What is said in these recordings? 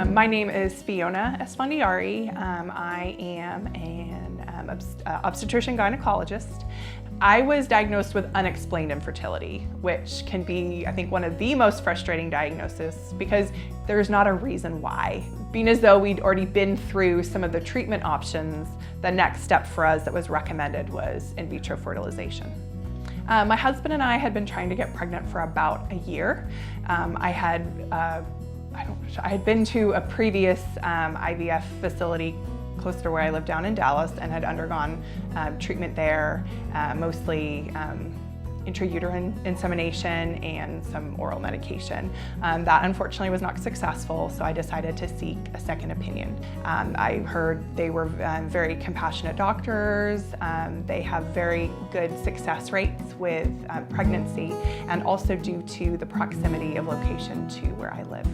My name is Fiona Esfandiari. I am an obstetrician gynecologist. I was diagnosed with unexplained infertility, which can be, I think, one of the most frustrating diagnoses because there's not a reason why. Being as though we'd already been through some of the treatment options, the next step for us that was recommended was in vitro fertilization. My husband and I had been trying to get pregnant for about a year. I had been to a previous IVF facility close to where I live down in Dallas and had undergone treatment there, mostly intrauterine insemination and some oral medication. That unfortunately was not successful, so I decided to seek a second opinion. I heard they were very compassionate doctors. They have very good success rates with pregnancy, and also due to the proximity of location to where I live.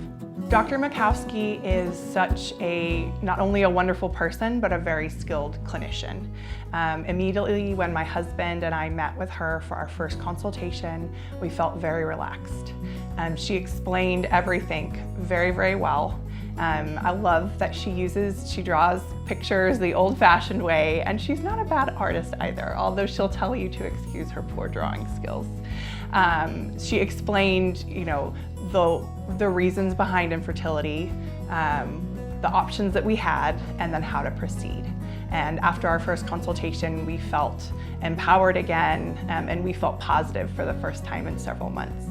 Dr. Mucowski is not only a wonderful person, but a very skilled clinician. Immediately when my husband and I met with her for our first consultation, we felt very relaxed. She explained everything very, very well. I love that she draws pictures the old-fashioned way, and she's not a bad artist either, although she'll tell you to excuse her poor drawing skills. She explained, the reasons behind infertility, the options that we had, and then how to proceed. And after our first consultation, we felt empowered again, and we felt positive for the first time in several months.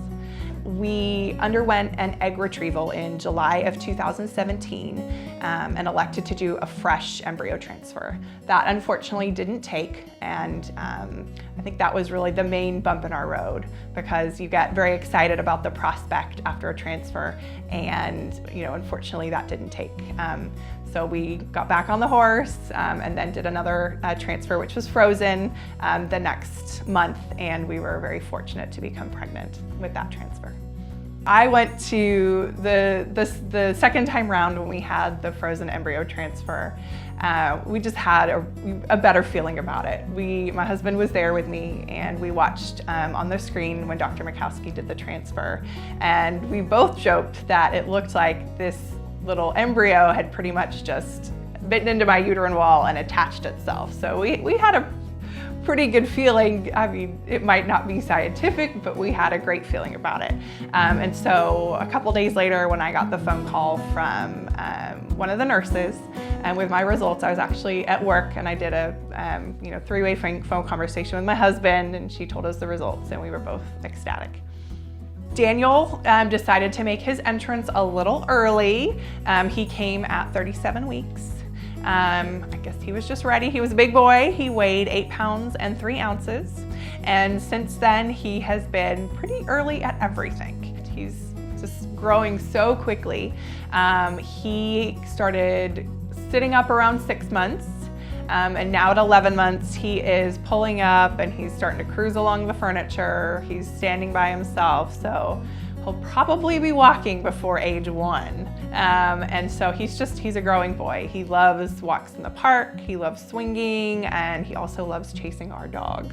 We underwent an egg retrieval in July of 2017 and elected to do a fresh embryo transfer. That unfortunately didn't take, and I think that was really the main bump in our road, because you get very excited about the prospect after a transfer, and unfortunately that didn't take. So we got back on the horse and then did another transfer, which was frozen the next month, and we were very fortunate to become pregnant with that transfer. I went to the second time round when we had the frozen embryo transfer. We just had a better feeling about it. My husband was there with me, and we watched on the screen when Dr. Mucowski did the transfer, and we both joked that it looked like this little embryo had pretty much just bitten into my uterine wall and attached itself. So we had a pretty good feeling. I mean, it might not be scientific, but we had a great feeling about it. And so a couple days later, when I got the phone call from one of the nurses, and with my results, I was actually at work, and I did a three-way phone conversation with my husband, and she told us the results, and we were both ecstatic. Daniel decided to make his entrance a little early. He came at 37 weeks. I guess he was just ready. He was a big boy. He weighed 8 pounds and 3 ounces. And since then, he has been pretty early at everything. He's just growing so quickly. He started sitting up around 6 months. And now at 11 months, he is pulling up and he's starting to cruise along the furniture. He's standing by himself, so he'll probably be walking before age 1. And so he's a growing boy. He loves walks in the park, he loves swinging, and he also loves chasing our dog.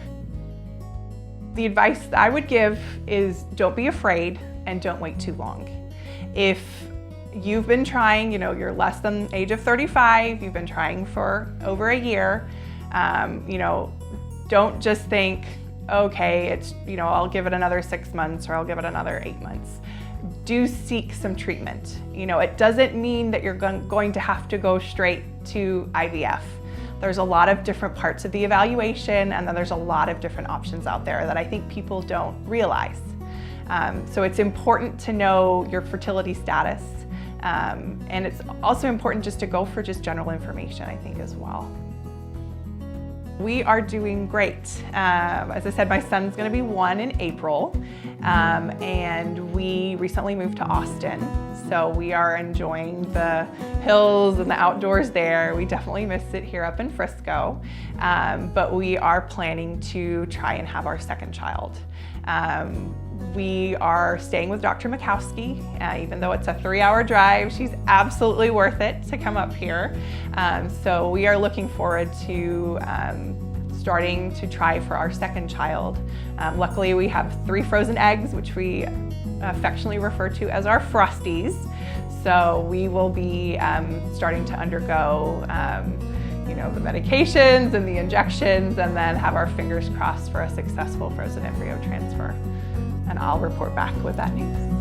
The advice that I would give is don't be afraid and don't wait too long. If you've been trying, you're less than age of 35, you've been trying for over a year, don't just think, okay, I'll give it another 6 months or I'll give it another 8 months. Do seek some treatment. It doesn't mean that you're going to have to go straight to IVF. There's a lot of different parts of the evaluation, and then there's a lot of different options out there that I think people don't realize. So it's important to know your fertility status. And it's also important just to go for just general information, I think, as well. We are doing great. As I said, my son's gonna be 1 in April, and we recently moved to Austin. So we are enjoying the hills and the outdoors there. We definitely miss it here up in Frisco, but we are planning to try and have our second child. We are staying with Dr. Mucowski, even though it's a 3-hour drive. She's absolutely worth it to come up here. So we are looking forward to starting to try for our second child. Luckily, we have 3 frozen eggs, which we affectionately refer to as our Frosties. So we will be starting to undergo the medications and the injections, and then have our fingers crossed for a successful frozen embryo transfer. And I'll report back with that news.